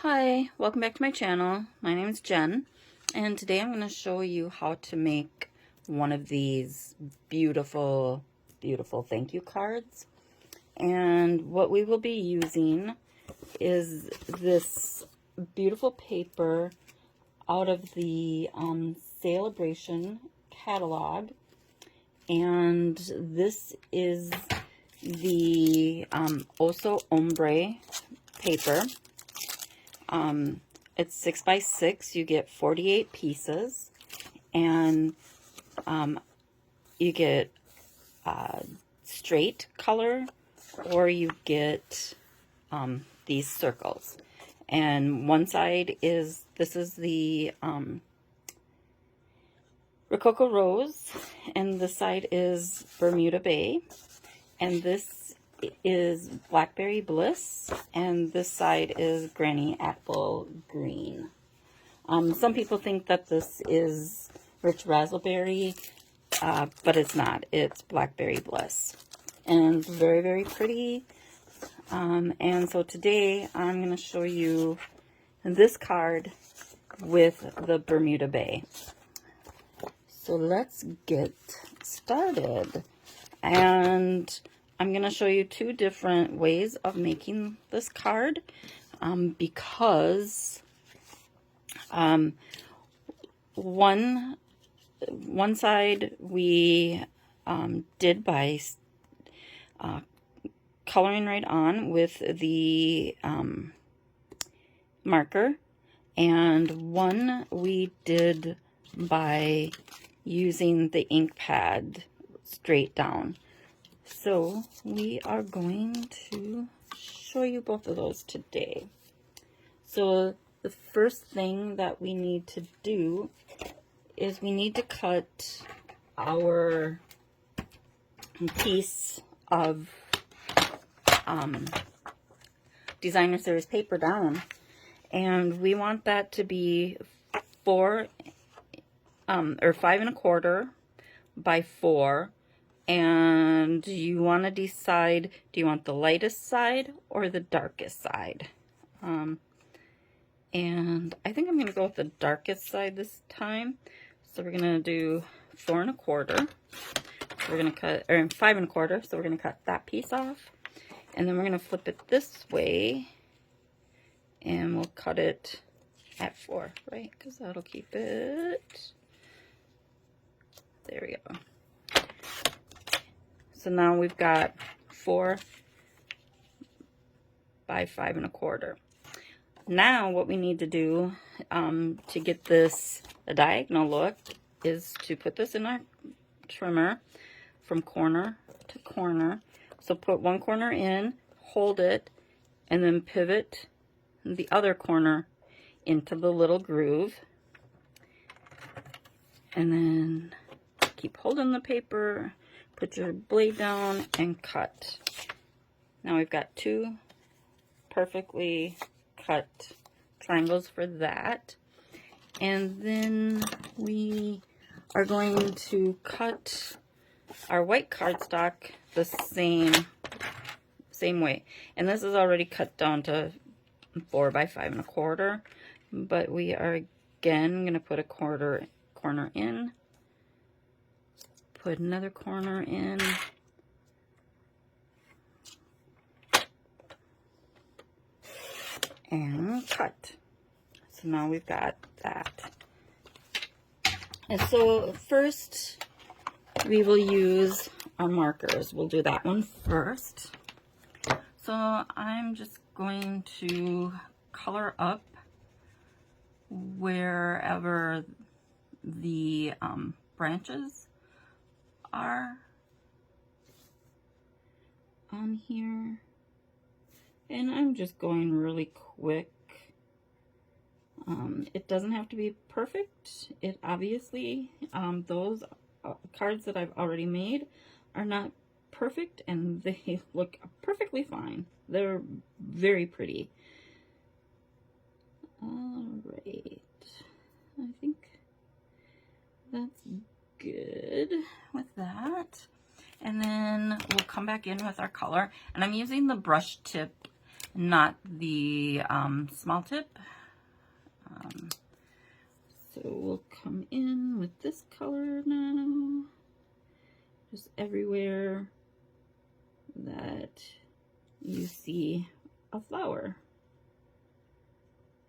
Hi, welcome back to my channel. My name is Jen, and today I'm going to show you how to make one of these beautiful, beautiful thank you cards. And what we will be using is this beautiful paper out of the Celebration catalog. And this is the Oso Ombre paper. It's 6 by 6. You get 48 pieces, and you get straight color, or you get these circles. And one side is, this is the Rococo Rose, and this side is Bermuda Bay, and this is Blackberry Bliss, and this side is Granny Apple Green. Some people think that this is Rich Raspberry, but it's not. It's Blackberry Bliss, and it's very, very pretty. And so today I'm going to show you this card with the Bermuda Bay. So let's get started. And I'm going to show you two different ways of making this card, because one side we did by coloring right on with the marker, and one we did by using the ink pad straight down. So we are going to show you both of those today. So the first thing that we need to do is we need to cut our piece of designer series paper down, and we want that to be 5 1/4 by 4. And you want to decide, do you want the lightest side or the darkest side? And I think I'm going to go with the darkest side this time. So we're going to do 4 1/4. We're going to cut, or 5 1/4. So we're going to cut that piece off. And then we're going to flip it this way. And we'll cut it at 4, right? Because that'll keep it. There we go. So now we've got 4 by 5 1/4. Now what we need to do to get this a diagonal look is to put this in our trimmer from corner to corner. So put one corner in, hold it, and then pivot the other corner into the little groove. And then keep holding the paper. Put your blade down and cut. Now we've got 2 perfectly cut triangles for that. And then we are going to cut our white cardstock the same way. And this is already cut down to 4 by 5 1/4. But we are again going to put a corner in. Put another corner in, and cut. So now we've got that. And so first we will use our markers. We'll do that one first. So I'm just going to color up wherever the branches are on here, and I'm just going really quick. It doesn't have to be perfect. It obviously, those cards that I've already made are not perfect, and they look perfectly fine. They're very pretty. All right, I think that's good with that. And then we'll come back in with our color, and I'm using the brush tip not the small tip. So we'll come in with this color now, just everywhere that you see a flower.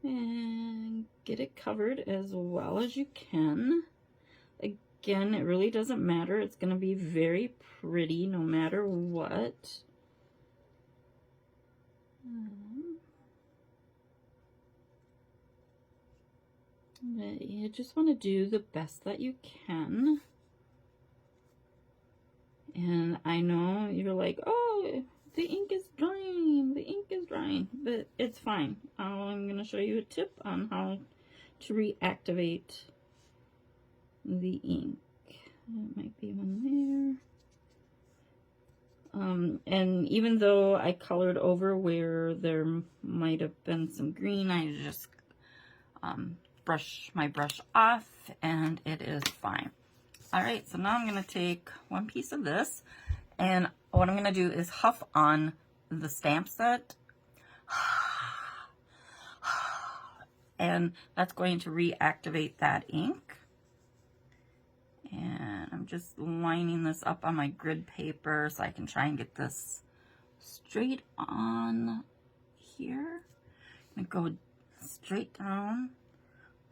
And get it covered as well as you can. Again, it really doesn't matter. It's going to be very pretty no matter what. But you just want to do the best that you can. And I know you're like, oh, the ink is drying, the ink is drying, but it's fine. I'm going to show you a tip on how to reactivate the ink. There might be one there. And even though I colored over where there might have been some green, I just brush my brush off and it is fine. All right, so now I'm going to take one piece of this, and what I'm going to do is huff on the stamp set. And that's going to reactivate that ink. And I'm just lining this up on my grid paper so I can try and get this straight on here. I'm going to go straight down,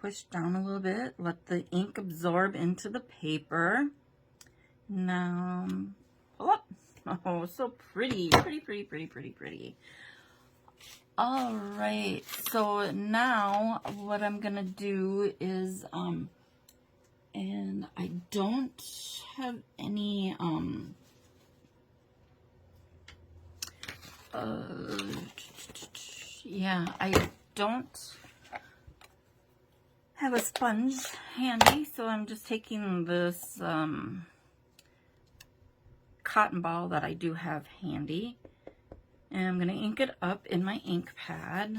push down a little bit, let the ink absorb into the paper. Now, pull up. Oh, so pretty, pretty. All right, so now what I'm gonna do is, and I don't have any, yeah, I don't have a sponge handy, so I'm just taking this cotton ball that I do have handy, and I'm going to ink it up in my ink pad,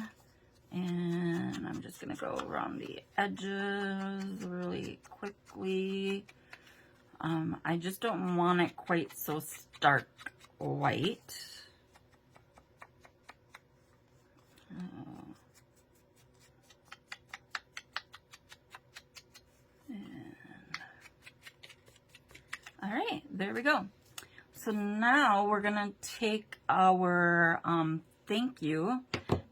and I'm just going to go around the edges really quickly. I just don't want it quite so stark white. All right, there we go. So now we're gonna take our thank you,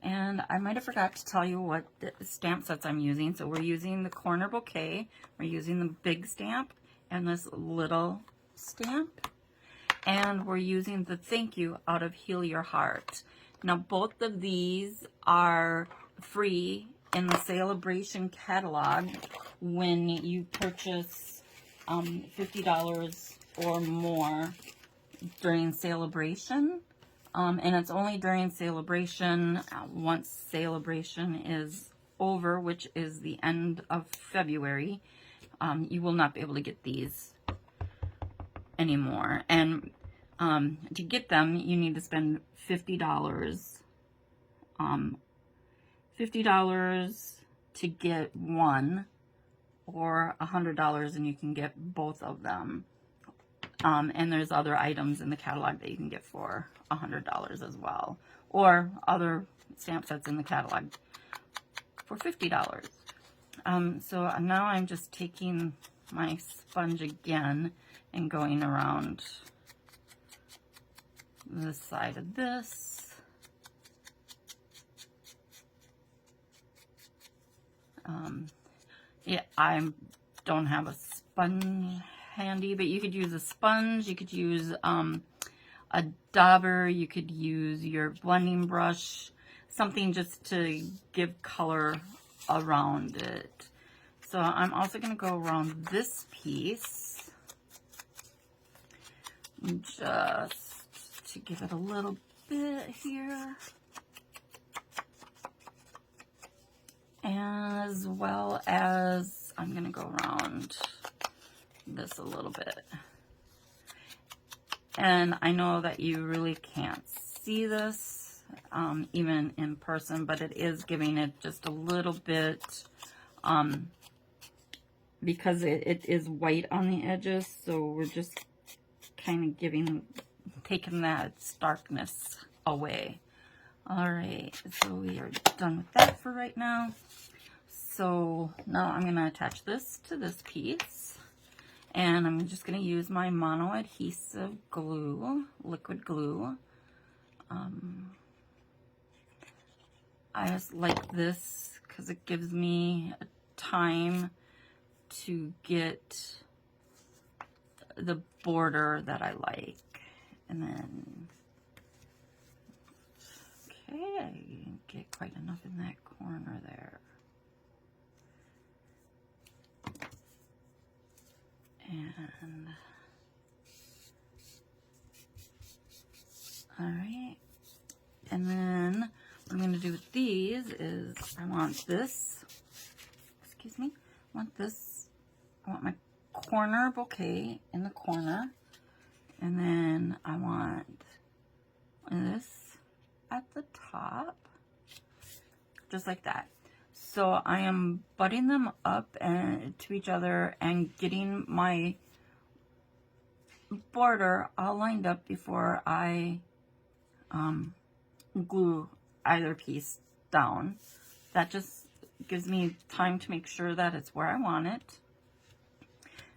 and I might have forgot to tell you what the stamp sets I'm using. So we're using the corner bouquet, we're using the big stamp and this little stamp, and we're using the thank you out of Heal Your Heart. Now both of these are free in the Celebration catalog when you purchase $50 or more during Celebration, and it's only during Celebration. Once Celebration is over, which is the end of February, you will not be able to get these anymore. And to get them, you need to spend $50. $50 to get one, or $100 and you can get both of them. And there's other items in the catalog that you can get for $100 as well, or other stamp sets in the catalog for $50. So now I'm just taking my sponge again and going around the side of this. Yeah, I don't have a sponge handy, but you could use a sponge, you could use a dauber, you could use your blending brush, something just to give color around it. So I'm also going to go around this piece just to give it a little bit here, as well as I'm going to go around this a little bit. And I know that you really can't see this even in person, but it is giving it just a little bit, because it is white on the edges, so we're just kind of taking that starkness away. Alright, so we are done with that for right now. So now I'm going to attach this to this piece. And I'm just going to use my mono adhesive glue, liquid glue. I just like this because it gives me time to get the border that I like. And then, okay, I didn't get quite enough in that corner there. And, all right. And then what I'm going to do with these is I want this, excuse me, I want my corner bouquet in the corner. And then I want this at the top, just like that. So I am butting them up and to each other and getting my border all lined up before I glue either piece down. That just gives me time to make sure that it's where I want it.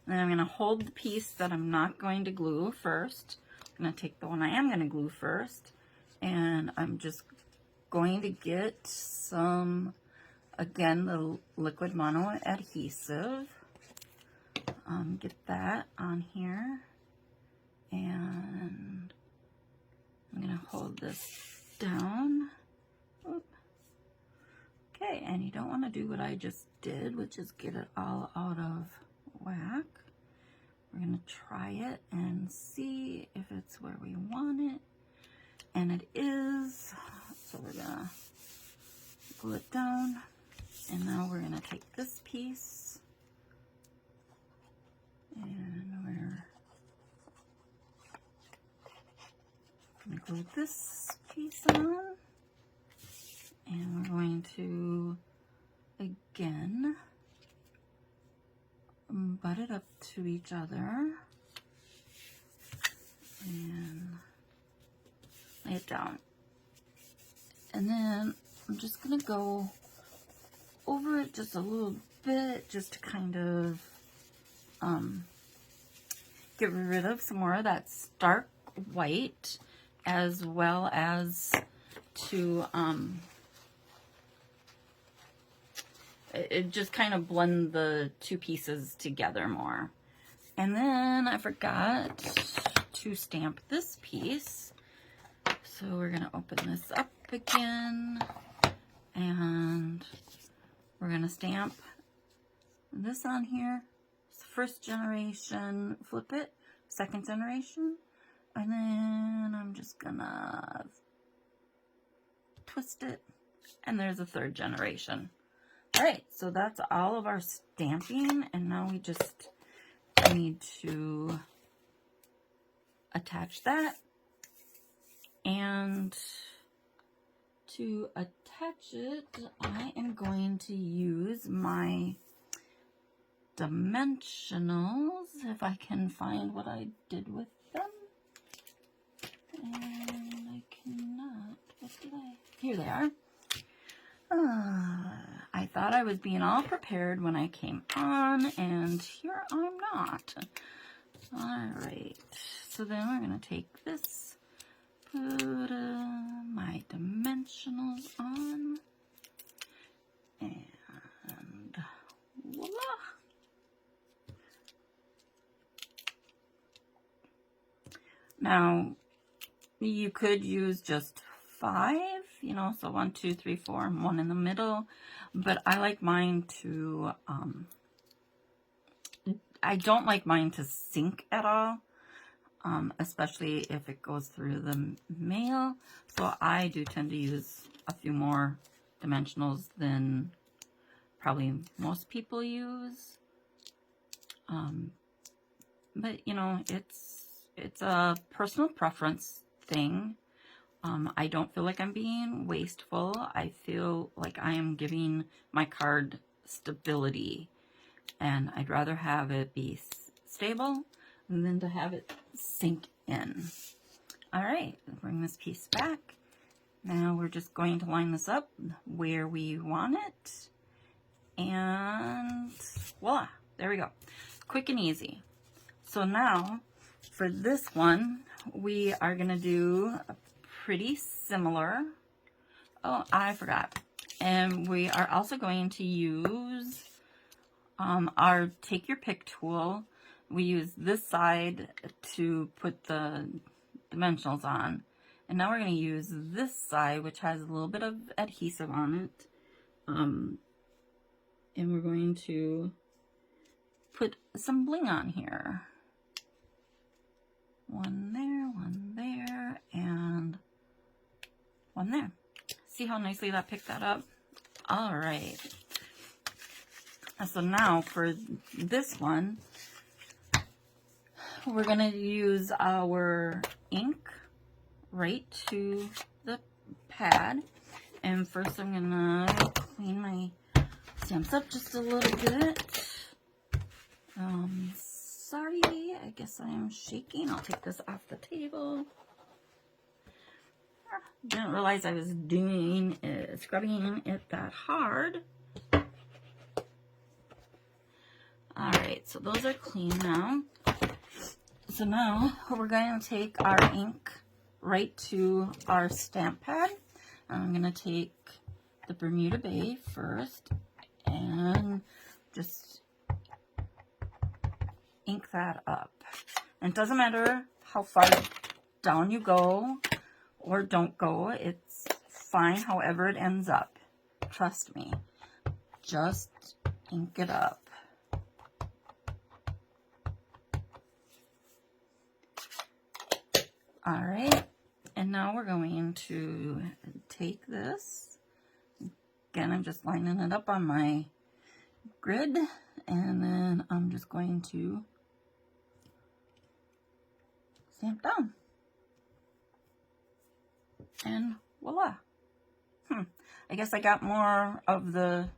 And then I'm going to hold the piece that I'm not going to glue first. I'm going to take the one I am going to glue first. And I'm just going to get some, again, the liquid mono adhesive. Get that on here. And I'm going to hold this down. Oop. Okay, and you don't want to do what I just did, which is get it all out of whack. We're going to try it and see if it's where we want it. And it is. So we're going to glue it down. And now we're going to take this piece and we're going to glue this piece on. And we're going to, again, butt it up to each other and lay it down. And then I'm just going to go over it just a little bit, just to kind of get rid of some more of that stark white, as well as to it just kind of blend the two pieces together more. And then I forgot to stamp this piece. So we're going to open this up again and we're going to stamp this on here. It's first generation, flip it, second generation. And then I'm just going to twist it and there's a third generation. All right, so that's all of our stamping, and now we just need to attach that. And to attach it, I am going to use my dimensionals, if I can find what I did with them. And I cannot. What did I? Here they are. I thought I was being all prepared when I came on, and here I'm not. Alright, so then we're going to take this, put my dimensionals on, and voila! Now, you could use just 5, you know, so 1, 2, 3, 4, and 1 in the middle, but I like mine to, I don't like mine to sink at all, especially if it goes through the mail, so I do tend to use a few more dimensionals than probably most people use, but, you know, it's a personal preference thing. I don't feel like I'm being wasteful. I feel like I am giving my card stability, and I'd rather have it be stable than to have it sink in. All right, bring this piece back, Now we're just going to line this up where we want it. And voila, there we go. Quick and easy. So now for this one, we are gonna do a pretty similar. Oh, I forgot. And we are also going to use our take your pick tool. We use this side to put the dimensionals on. And now we're going to use this side, which has a little bit of adhesive on it. And we're going to put some bling on here. One there, and one there. See how nicely that picked that up? All right. So now for this one, we're going to use our ink right to the pad. And first I'm going to clean my stamps up just a little bit. Sorry, I guess I am shaking. I'll take this off the table. Didn't realize I was doing it, scrubbing it that hard. Alright, so those are clean now. So now we're going to take our ink right to our stamp pad. I'm going to take the Bermuda Bay first and just ink that up. And it doesn't matter how far down you go or don't go, it's fine however it ends up. Trust me. Just ink it up. Alright, and now we're going to take this. Again, I'm just lining it up on my grid, and then I'm just going to stamp down. And voila. I guess I got more of the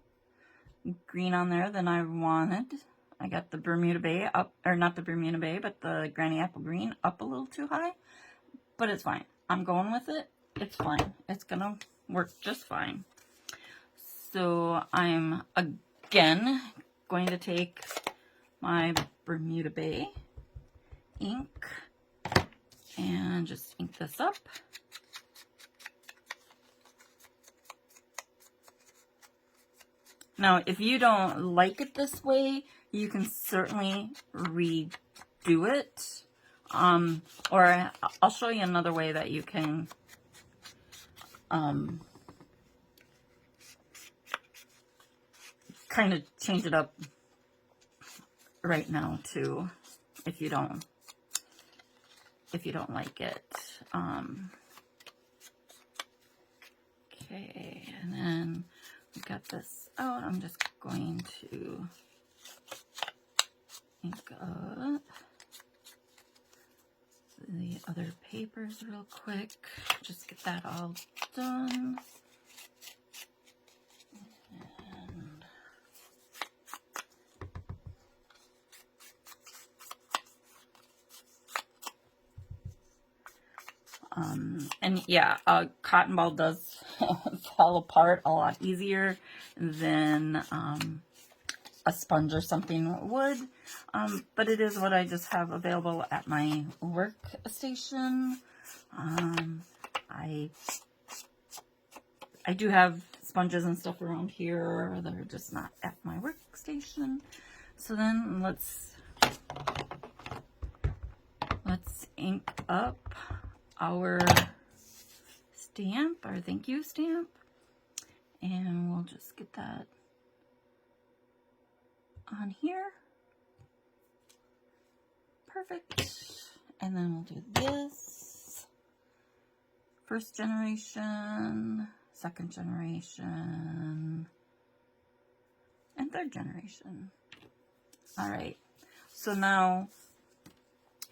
green on there than I wanted. I got the Bermuda Bay up, or not the Bermuda Bay, but the Granny Apple Green up a little too high. But it's fine. I'm going with it. It's fine. It's gonna work just fine. So I'm again going to take my Bermuda Bay ink and just ink this up. Now, if you don't like it this way, you can certainly redo it. Or I'll show you another way that you can kind of change it up right now too, if you don't like it. Okay, and then we got this out. I'm just going to ink up the other papers real quick. Just get that all done. And yeah, a cotton ball does fall apart a lot easier than a sponge or something would. But it is what I just have available at my workstation. I do have sponges and stuff around here that are just not at my workstation. So then let's ink up our stamp, our thank you stamp, and we'll just get that on here. Perfect. And then we'll do this. First generation, second generation, and third generation. All right. So now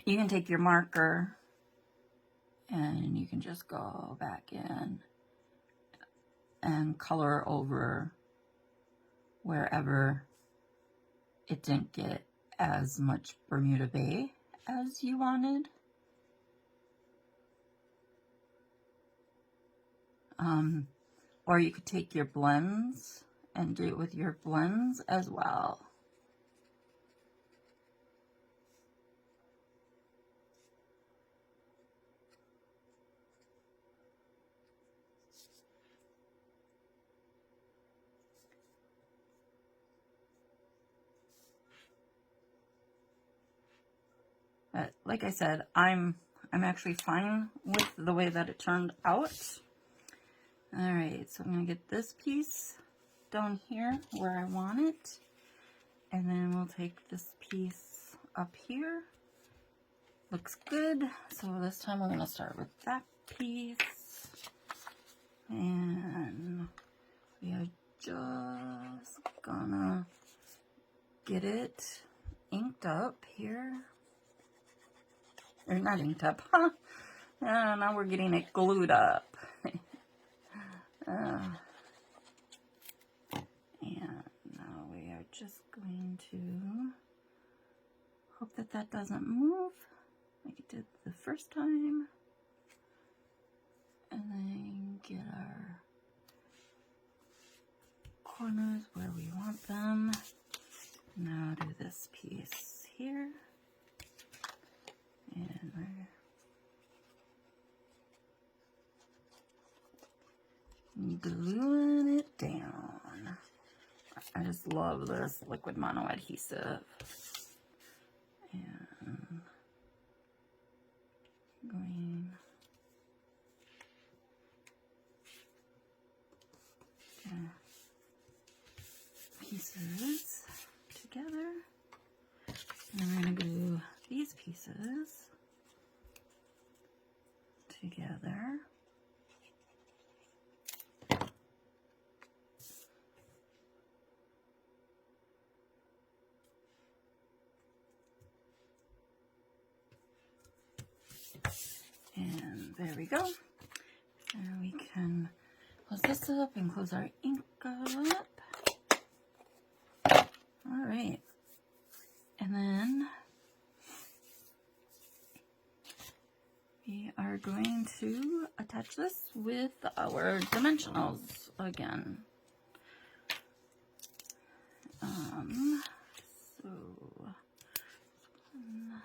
you can take your marker and you can just go back in and color over wherever it didn't get as much Bermuda Bay as you wanted. Or you could take your blends and do it with your blends as well. But like I said, I'm actually fine with the way that it turned out. All right, so I'm gonna get this piece down here where I want it. And then we'll take this piece up here. Looks good. So this time we're gonna start with that piece. And we are just gonna get it inked up here. Or not inked up, huh? Now we're getting it glued up. And now we are just going to hope that that doesn't move like it did the first time. And then get our corners where we want them. Now do this piece here. And we're gluing it down. I just love this liquid mono adhesive. And going pieces together. And then we're going to glue these pieces together. And there we go. And we can close this up and close our ink up. All right. And then we are going to attach this with our dimensionals again. So 1,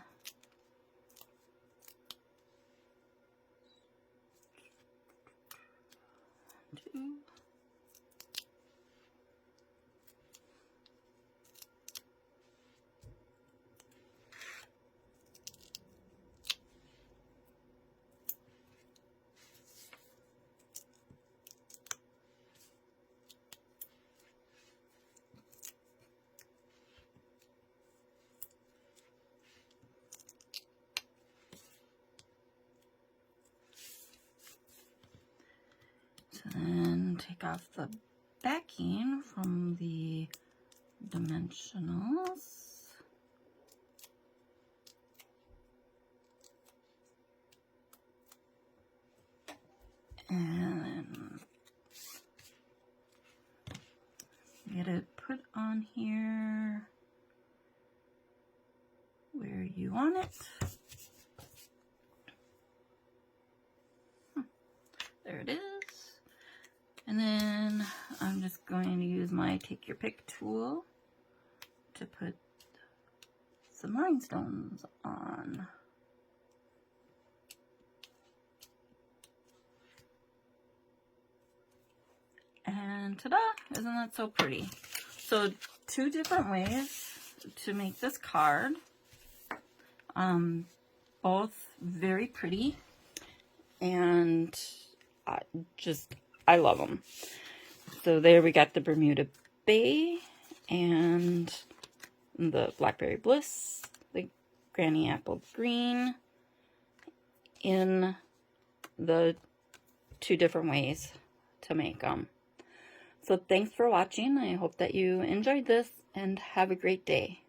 2. So then take off the backing from the dimensionals. And then get it put on here where you want it. There it is. And then I'm just going to use my take your pick tool to put some rhinestones on. And ta-da! Isn't that so pretty? So 2 different ways to make this card. Both very pretty, and I love them. So there we got the Bermuda Bay and the Blackberry Bliss, the Granny Apple Green, in the 2 different ways to make them. So thanks for watching. I hope that you enjoyed this and have a great day.